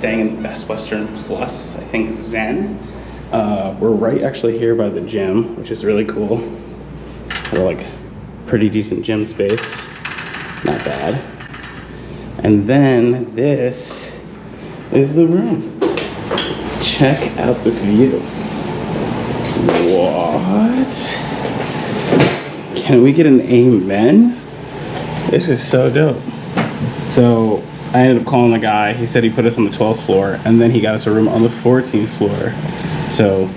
staying in the Best Western Plus, I think Zen. We're right actually here by the gym, which is really cool. We're like pretty decent gym space, not bad. And then this is the room. Check out this view. What? Can we get an amen? This is so dope. So I ended up calling the guy. He said he put us on the 12th floor, and then he got us a room on the 14th floor. So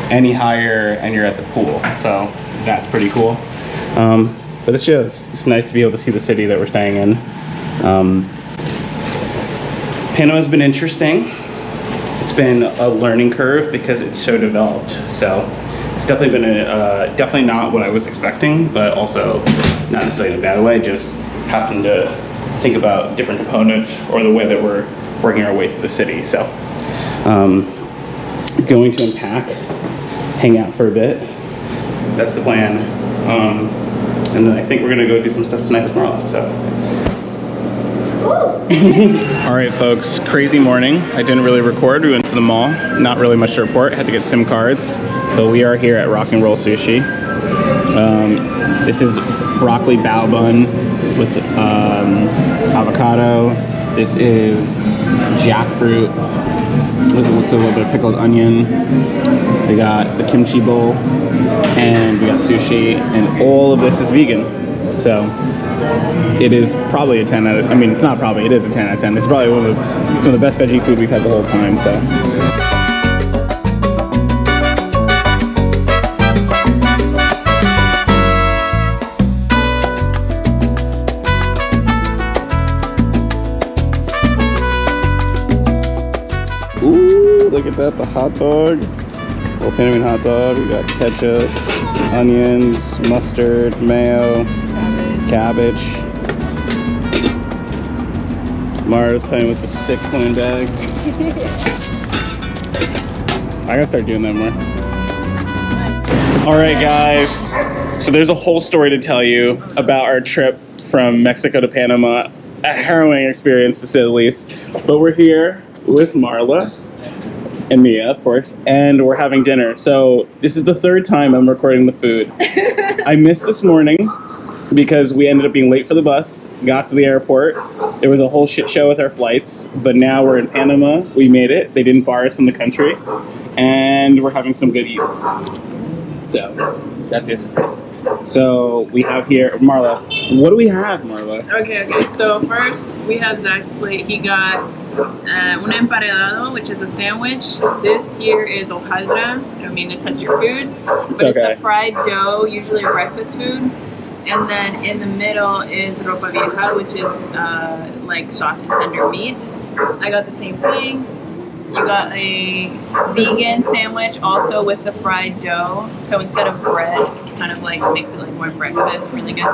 any higher and you're at the pool. So that's pretty cool. But it's nice to be able to see the city that we're staying in. Panama's been interesting. It's been a learning curve because it's so developed. So it's definitely been definitely not what I was expecting, but also not necessarily in a bad way, just having to think about different components or the way that we're working our way through the city. So going to unpack, hang out for a bit. That's the plan. And then I think we're gonna go do some stuff tonight with Marla, so. All right, folks, crazy morning. I didn't really record. We went to the mall. Not really much to report. Had to get SIM cards, but we are here at Rock and Roll Sushi. This is broccoli bao bun with avocado. This is jackfruit with a little bit of pickled onion. We got the kimchi bowl, and we got sushi, and all of this is vegan. So it is probably a 10 out of, I mean, it's not probably, it is a 10 out of 10. It's probably some of the best veggie food we've had the whole time, so. Ooh, look at that, the hot dog. Little Panamanian hot dog. We got ketchup, onions, mustard, mayo, cabbage. Mara's playing with the sick coin bag. I gotta start doing that more. All right, guys. So there's a whole story to tell you about our trip from Mexico to Panama. A harrowing experience, to say the least. But we're here with Marla and Mia, of course, and we're having dinner. So this is the third time I'm recording the food. I missed this morning because we ended up being late for the bus, got to the airport. There was a whole shit show with our flights, but now we're in Panama. We made it. They didn't bar us in the country, and we're having some good eats. So that's just. So we have here, Marla. What do we have, Marla? Okay. So first we have Zach's plate. He got un emparedado, which is a sandwich. This here is hojaldra. I don't mean to touch your food, but it's a fried dough, usually a breakfast food. And then in the middle is ropa vieja, which is like soft and tender meat. I got the same thing. You got a vegan sandwich also with the fried dough. So instead of bread, it's kind of like makes it like more breakfast, really good.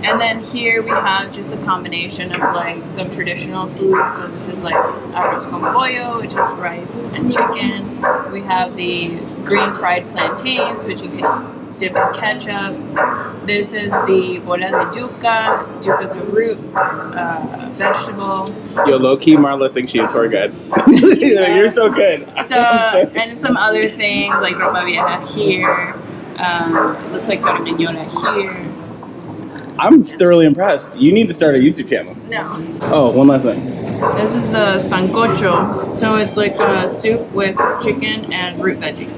And then here we have just a combination of like some traditional food. So this is like arroz con pollo, which is rice and chicken. We have the green fried plantains, which you can dip in ketchup. This is the bola de yuca. Yuca's a root vegetable. Yo, low-key, Marla thinks she's a tour guide. Yeah. You're so good. So, and some other things like ropa vieja here. It looks like carmeñola here. I'm thoroughly impressed. You need to start a YouTube channel. No. Oh, one last thing. This is the sancocho. So it's like a soup with chicken and root veggie.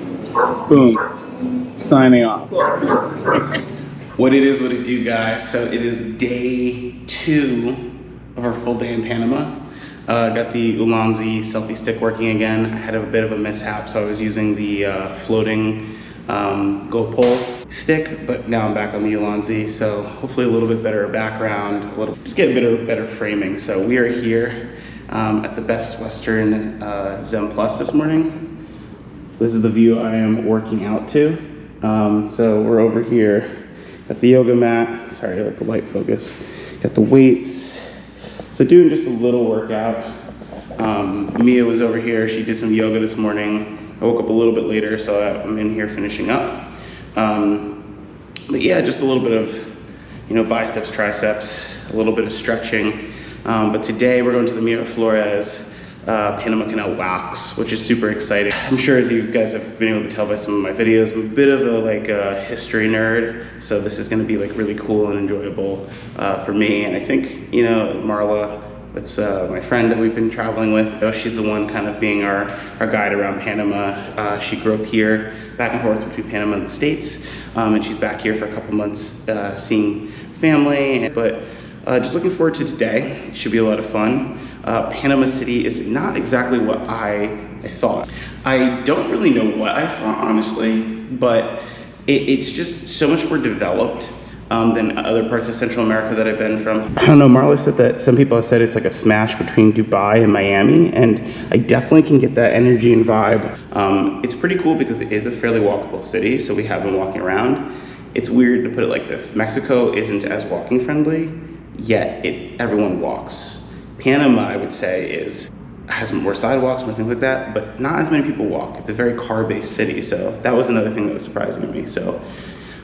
Boom. Signing off. Cool. What it is, what it do, guys. So it is day 2 of our full day in Panama. Got the Ulanzi selfie stick working again. I had a bit of a mishap, so I was using the floating GoPro stick, but now I'm back on the Ulanzi, so hopefully a little bit better background, just get a bit of better framing. So we are here at the Best Western Zen Plus this morning. This is the view I am working out to. So we're over here at the yoga mat. Sorry, I like the light focus. Got the weights. So doing just a little workout. Mia was over here. She did some yoga this morning. I woke up a little bit later, so I'm in here finishing up. But yeah, just a little bit of, biceps, triceps, a little bit of stretching. But today we're going to the Miraflores Panama Canal wax, which is super exciting. I'm sure, as you guys have been able to tell by some of my videos, I'm a bit of a history nerd, so this is going to be like really cool and enjoyable for me. And I think, you know, Marla, that's my friend that we've been traveling with. She's the one kind of being our guide around Panama. She grew up here, back and forth between Panama and the States, and she's back here for a couple months seeing family. But just looking forward to today. It should be a lot of fun. Panama City is not exactly what I thought. I don't really know what I thought, honestly, but it's just so much more developed than other parts of Central America that I've been from. I don't know, Marla said that some people have said it's like a smash between Dubai and Miami, and I definitely can get that energy and vibe. It's pretty cool because it is a fairly walkable city, so we have been walking around. It's weird to put it like this. Mexico isn't as walking friendly, yet everyone walks. Panama, I would say, has more sidewalks, more things like that, but not as many people walk. It's a very car-based city, so that was another thing that was surprising to me.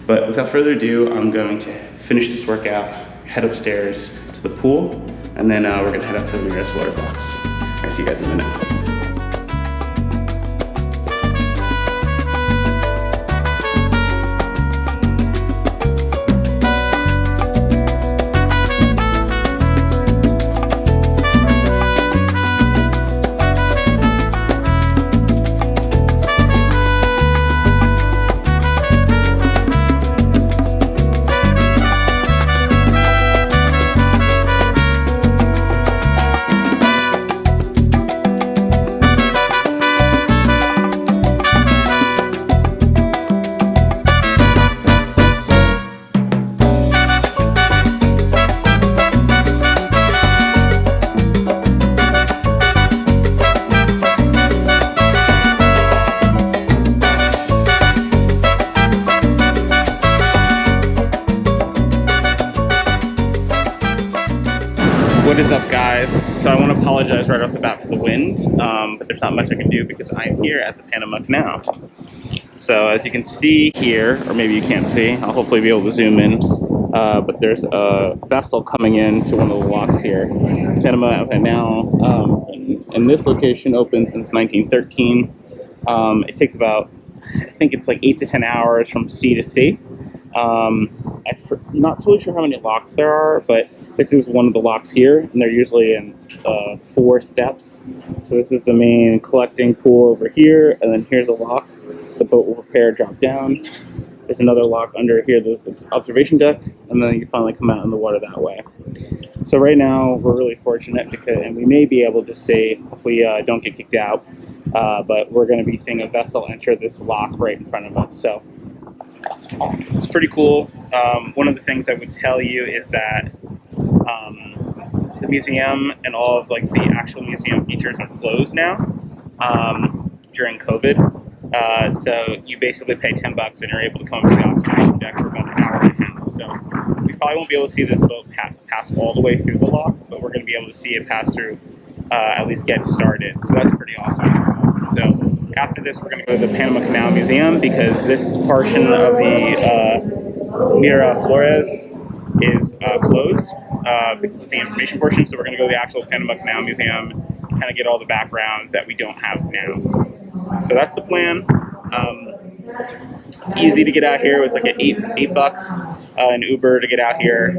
But without further ado, I'm going to finish this workout, head upstairs to the pool, and then we're gonna head up to the Miraflores locks. I'll see you guys in a minute. What is up, guys? So I want to apologize right off the bat for the wind, but there's not much I can do because I'm here at the Panama Canal. So as you can see here, or maybe you can't see, I'll hopefully be able to zoom in, but there's a vessel coming in to one of the locks here. Panama Canal, and this location opened since 1913. It takes about, I think it's like 8 to 10 hours from sea to sea. I'm not totally sure how many locks there are, but this is one of the locks here, and they're usually in 4 steps. So this is the main collecting pool over here, and then here's a lock. The boat will repair, drop down. There's another lock under here, there's the observation deck, and then you finally come out in the water that way. So right now, we're really fortunate because, and we may be able to see if we don't get kicked out, but we're going to be seeing a vessel enter this lock right in front of us. So it's pretty cool. One of the things I would tell you is that the museum and all of like the actual museum features are closed now during COVID. So you basically pay $10 and you're able to come up to the observation deck for about an hour and a half. So we probably won't be able to see this boat pass all the way through the lock, but we're going to be able to see it pass through, at least get started. So that's pretty awesome. So after this, we're going to go to the Panama Canal Museum because this portion of the Miraflores is closed, the information portion. So we're going to go to the actual Panama Canal Museum and kind of get all the background that we don't have now. So that's the plan. It's easy to get out here. It was like $8 an Uber to get out here.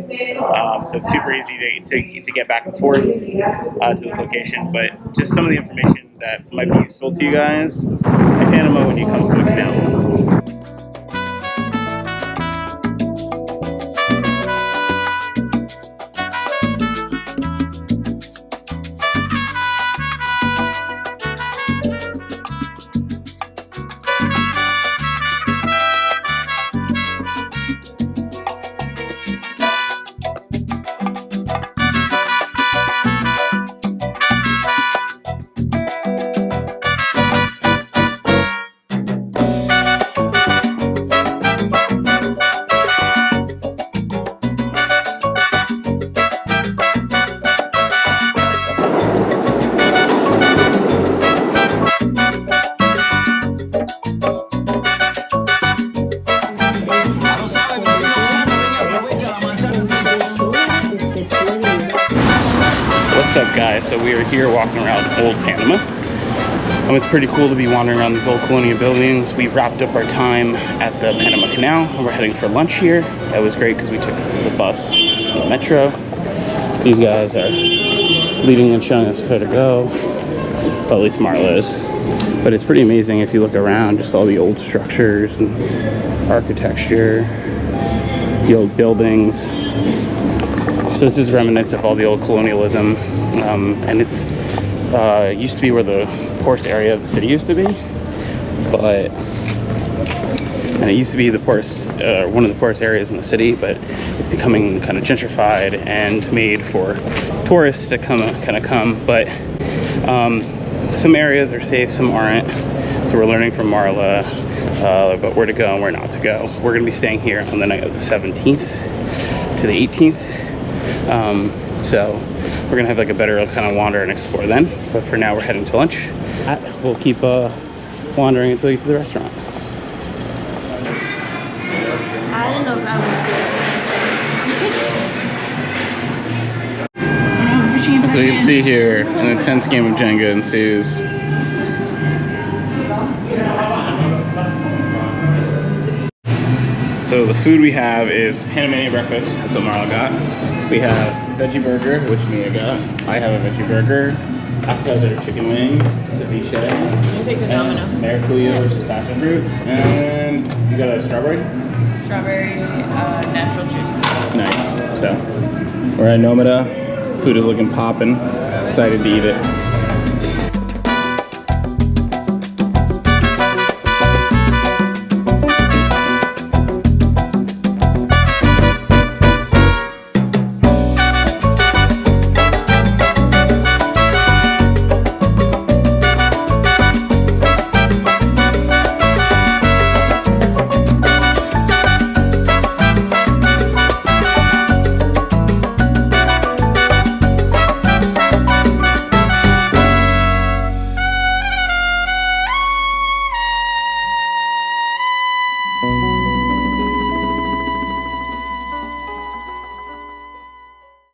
So it's super easy to get back and forth to this location. But just some of the information that might be useful to you guys in Panama when you come to the canal. here walking around Old Panama. It's pretty cool to be wandering around these old colonial buildings. We wrapped up our time at the Panama Canal, and we're heading for lunch here. That was great because we took the bus and the metro. These guys are leading and showing us where to go. Well, at least Marla is. But it's pretty amazing if you look around, just all the old structures and architecture, the old buildings. So this is remnants of all the old colonialism, and it's used to be where the poorest area of the city used to be, and it used to be the poorest, one of the poorest areas in the city, but it's becoming kind of gentrified and made for tourists to come. But some areas are safe, some aren't. So we're learning from Marla about where to go and where not to go. We're going to be staying here on the night of the 17th to the 18th. So we're gonna have like a better kind of wander and explore then. But for now, we're heading to lunch. We'll keep wandering until we get to the restaurant. I don't know if I So you can see here, an intense game of Jenga ensues. So the food we have is Panamanian breakfast. That's what Marla got. We have veggie burger, which Mia got. I have a veggie burger. Appetizer chicken wings, ceviche. I'll take the domino. Maracuya, which is passion fruit. And you got a strawberry? Strawberry natural juice. Nice. So we're at Nomada. Food is looking poppin'. Excited to eat it.